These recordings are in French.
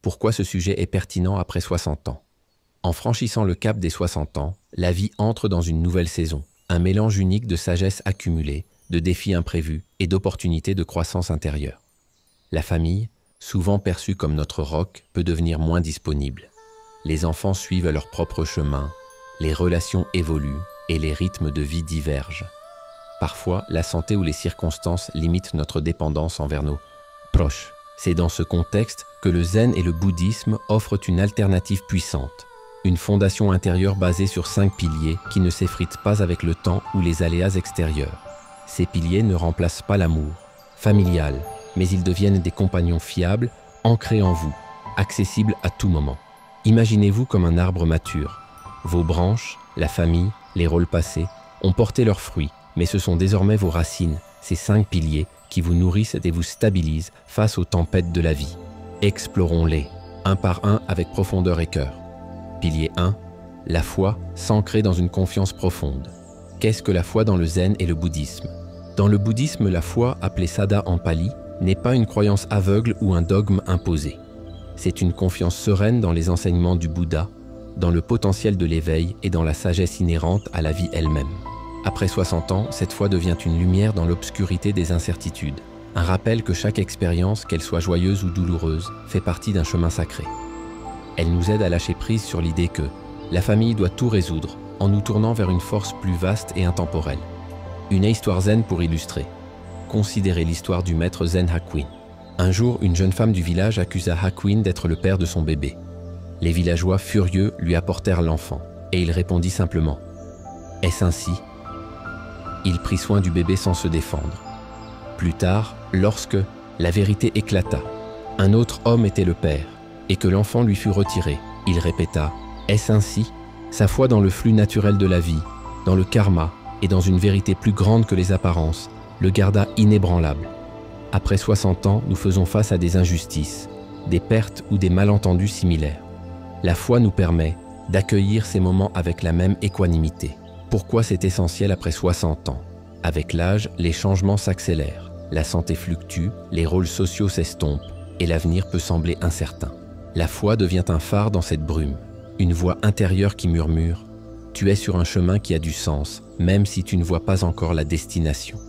Pourquoi ce sujet est pertinent après 60 ans? En franchissant le cap des 60 ans, la vie entre dans une nouvelle saison, un mélange unique de sagesse accumulée, de défis imprévus et d'opportunités de croissance intérieure. La famille, souvent perçue comme notre roc, peut devenir moins disponible. Les enfants suivent leur propre chemin, les relations évoluent et les rythmes de vie divergent. Parfois, la santé ou les circonstances limitent notre dépendance envers nos proches. C'est dans ce contexte que le zen et le bouddhisme offrent une alternative puissante, une fondation intérieure basée sur 5 piliers qui ne s'effritent pas avec le temps ou les aléas extérieurs. Ces piliers ne remplacent pas l'amour familial, mais ils deviennent des compagnons fiables, ancrés en vous, accessibles à tout moment. Imaginez-vous comme un arbre mature. Vos branches, la famille, les rôles passés ont porté leurs fruits, mais ce sont désormais vos racines, ces 5 piliers, qui vous nourrissent et vous stabilisent face aux tempêtes de la vie. Explorons-les, un par un avec profondeur et cœur. Pilier 1, la foi s'ancrer dans une confiance profonde. Qu'est-ce que la foi dans le zen et le bouddhisme? Dans le bouddhisme, la foi, appelée Sada en pali, n'est pas une croyance aveugle ou un dogme imposé. C'est une confiance sereine dans les enseignements du Bouddha, dans le potentiel de l'éveil et dans la sagesse inhérente à la vie elle-même. Après 60 ans, cette foi devient une lumière dans l'obscurité des incertitudes. Un rappel que chaque expérience, qu'elle soit joyeuse ou douloureuse, fait partie d'un chemin sacré. Elle nous aide à lâcher prise sur l'idée que la famille doit tout résoudre en nous tournant vers une force plus vaste et intemporelle. Une histoire zen pour illustrer. Considérez l'histoire du maître zen Hakuin. Un jour, une jeune femme du village accusa Hakuin d'être le père de son bébé. Les villageois, furieux, lui apportèrent l'enfant, et il répondit simplement « Est-ce ainsi ?» Il prit soin du bébé sans se défendre. Plus tard, lorsque la vérité éclata, un autre homme était le père, et que l'enfant lui fut retiré, il répéta « Est-ce ainsi ?» Sa foi dans le flux naturel de la vie, dans le karma et dans une vérité plus grande que les apparences, le garda inébranlable. Après 60 ans, nous faisons face à des injustices, des pertes ou des malentendus similaires. La foi nous permet d'accueillir ces moments avec la même équanimité. Pourquoi c'est essentiel après 60 ans? Avec l'âge, les changements s'accélèrent, la santé fluctue, les rôles sociaux s'estompent et l'avenir peut sembler incertain. La foi devient un phare dans cette brume, une voix intérieure qui murmure « Tu es sur un chemin qui a du sens, même si tu ne vois pas encore la destination. »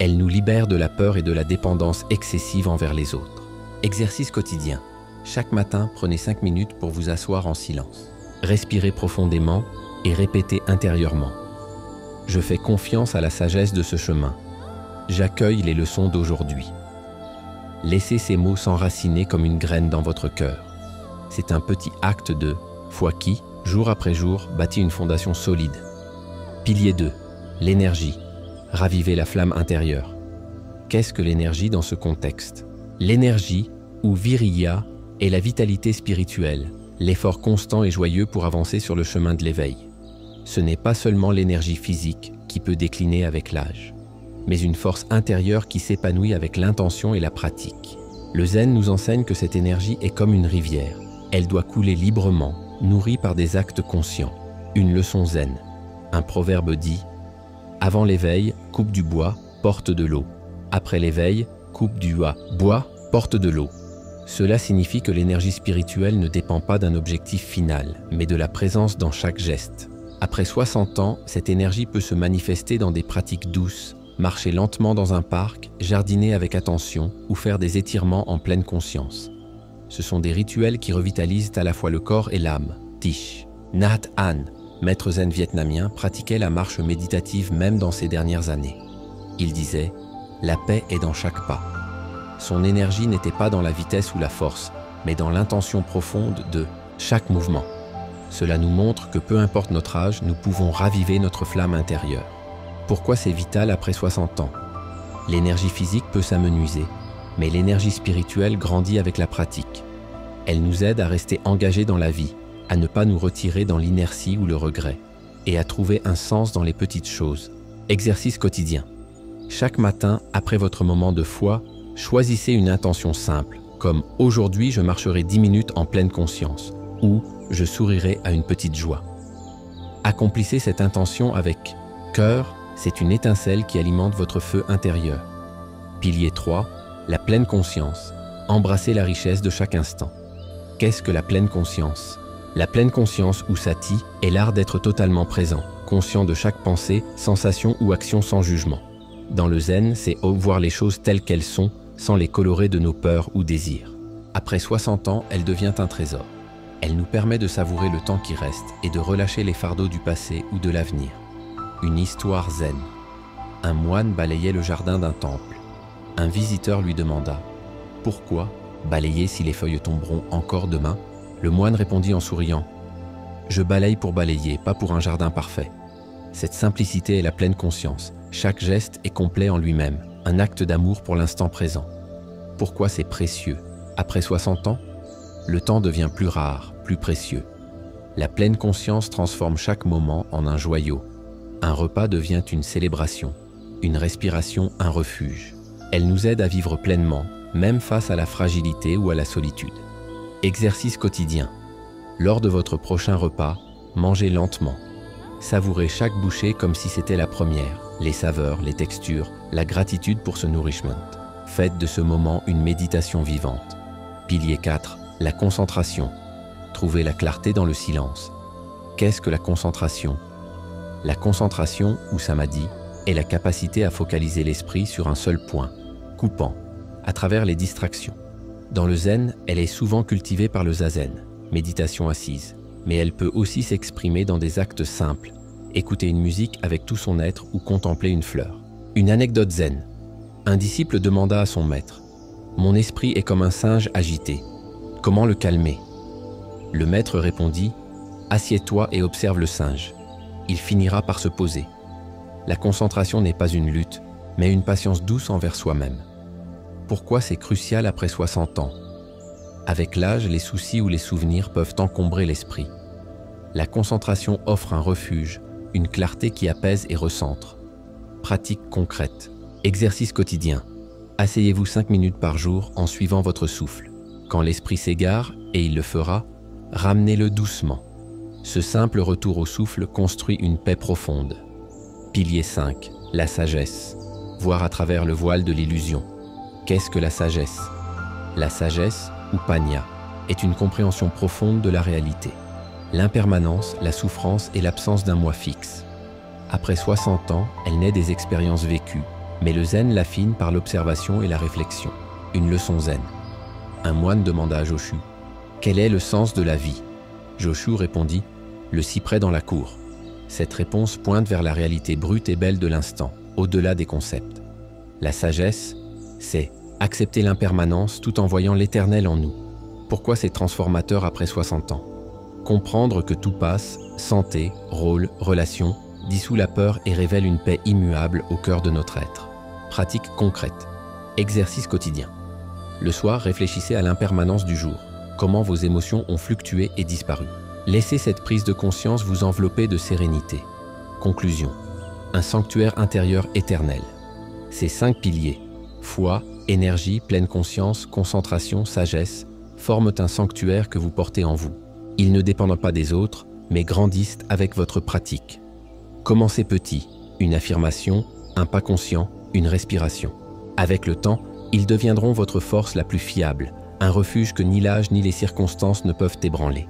Elle nous libère de la peur et de la dépendance excessive envers les autres. Exercice quotidien. Chaque matin, prenez 5 minutes pour vous asseoir en silence. Respirez profondément et répétez intérieurement. Je fais confiance à la sagesse de ce chemin. J'accueille les leçons d'aujourd'hui. Laissez ces mots s'enraciner comme une graine dans votre cœur. C'est un petit acte de foi qui, jour après jour, bâtit une fondation solide. Pilier 2. L'énergie. Ravivez la flamme intérieure. Qu'est-ce que l'énergie dans ce contexte? L'énergie, ou viriya, est la vitalité spirituelle, l'effort constant et joyeux pour avancer sur le chemin de l'éveil. Ce n'est pas seulement l'énergie physique qui peut décliner avec l'âge, mais une force intérieure qui s'épanouit avec l'intention et la pratique. Le zen nous enseigne que cette énergie est comme une rivière. Elle doit couler librement, nourrie par des actes conscients. Une leçon zen. Un proverbe dit « Avant l'éveil, coupe du bois, porte de l'eau. Après l'éveil, coupe du bois, porte de l'eau. » Cela signifie que l'énergie spirituelle ne dépend pas d'un objectif final, mais de la présence dans chaque geste. Après 60 ans, cette énergie peut se manifester dans des pratiques douces, marcher lentement dans un parc, jardiner avec attention ou faire des étirements en pleine conscience. Ce sont des rituels qui revitalisent à la fois le corps et l'âme. Thich Nhat Hanh, maître zen vietnamien, pratiquait la marche méditative même dans ses dernières années. Il disait « La paix est dans chaque pas ». Son énergie n'était pas dans la vitesse ou la force, mais dans l'intention profonde de chaque mouvement. Cela nous montre que peu importe notre âge, nous pouvons raviver notre flamme intérieure. Pourquoi c'est vital après 60 ans? L'énergie physique peut s'amenuiser, mais l'énergie spirituelle grandit avec la pratique. Elle nous aide à rester engagés dans la vie, à ne pas nous retirer dans l'inertie ou le regret, et à trouver un sens dans les petites choses. Exercice quotidien. Chaque matin, après votre moment de foi, choisissez une intention simple, comme « Aujourd'hui, je marcherai 10 minutes en pleine conscience » ou « Je sourirai à une petite joie ». Accomplissez cette intention avec cœur, c'est une étincelle qui alimente votre feu intérieur. Pilier 3, la pleine conscience. Embrassez la richesse de chaque instant. Qu'est-ce que la pleine conscience? La pleine conscience ou sati est l'art d'être totalement présent, conscient de chaque pensée, sensation ou action sans jugement. Dans le zen, c'est voir les choses telles qu'elles sont, sans les colorer de nos peurs ou désirs. Après 60 ans, elle devient un trésor. Elle nous permet de savourer le temps qui reste et de relâcher les fardeaux du passé ou de l'avenir. Une histoire zen. Un moine balayait le jardin d'un temple. Un visiteur lui demanda « Pourquoi balayer si les feuilles tomberont encore demain ?» Le moine répondit en souriant « Je balaye pour balayer, pas pour un jardin parfait. » Cette simplicité est la pleine conscience. Chaque geste est complet en lui-même, un acte d'amour pour l'instant présent. Pourquoi c'est précieux? Après 60 ans, le temps devient plus rare, plus précieux. La pleine conscience transforme chaque moment en un joyau. Un repas devient une célébration, une respiration un refuge. Elle nous aide à vivre pleinement, même face à la fragilité ou à la solitude. Exercice quotidien. Lors de votre prochain repas, mangez lentement. Savourez chaque bouchée comme si c'était la première, les saveurs, les textures, la gratitude pour ce nourrissement. Faites de ce moment une méditation vivante. Pilier 4, la concentration. Trouvez la clarté dans le silence. Qu'est-ce que la concentration? La concentration, ou samadhi, est la capacité à focaliser l'esprit sur un seul point, coupant, à travers les distractions. Dans le zen, elle est souvent cultivée par le zazen, méditation assise, mais elle peut aussi s'exprimer dans des actes simples, écouter une musique avec tout son être ou contempler une fleur. Une anecdote zen. Un disciple demanda à son maître « Mon esprit est comme un singe agité. Comment le calmer ?» Le maître répondit « Assieds-toi et observe le singe. Il finira par se poser. » La concentration n'est pas une lutte, mais une patience douce envers soi-même. Pourquoi c'est crucial après 60 ans? Avec l'âge, les soucis ou les souvenirs peuvent encombrer l'esprit. La concentration offre un refuge, une clarté qui apaise et recentre. Pratique concrète. Exercice quotidien. Asseyez-vous 5 minutes par jour en suivant votre souffle. Quand l'esprit s'égare, et il le fera, ramenez-le doucement. Ce simple retour au souffle construit une paix profonde. Pilier 5. La sagesse. Voir à travers le voile de l'illusion. Qu'est-ce que la sagesse? La sagesse, ou panya, est une compréhension profonde de la réalité. L'impermanence, la souffrance et l'absence d'un moi fixe. Après 60 ans, elle naît des expériences vécues, mais le zen l'affine par l'observation et la réflexion. Une leçon zen. Un moine demanda à Joshu « Quel est le sens de la vie ?» Joshu répondit « Le cyprès dans la cour ». Cette réponse pointe vers la réalité brute et belle de l'instant, au-delà des concepts. La sagesse, c'est accepter l'impermanence tout en voyant l'éternel en nous. Pourquoi c'est transformateur après 60 ans? Comprendre que tout passe, santé, rôle, relation, dissout la peur et révèle une paix immuable au cœur de notre être. Pratique concrète. Exercice quotidien. Le soir, réfléchissez à l'impermanence du jour. Comment vos émotions ont fluctué et disparu. Laissez cette prise de conscience vous envelopper de sérénité. Conclusion. Un sanctuaire intérieur éternel. Ces 5 piliers, foi, énergie, pleine conscience, concentration, sagesse, forment un sanctuaire que vous portez en vous. Ils ne dépendent pas des autres, mais grandissent avec votre pratique. Commencez petit, une affirmation, un pas conscient, une respiration. Avec le temps, ils deviendront votre force la plus fiable, un refuge que ni l'âge ni les circonstances ne peuvent ébranler.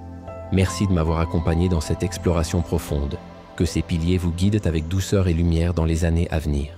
Merci de m'avoir accompagné dans cette exploration profonde. Que ces piliers vous guident avec douceur et lumière dans les années à venir.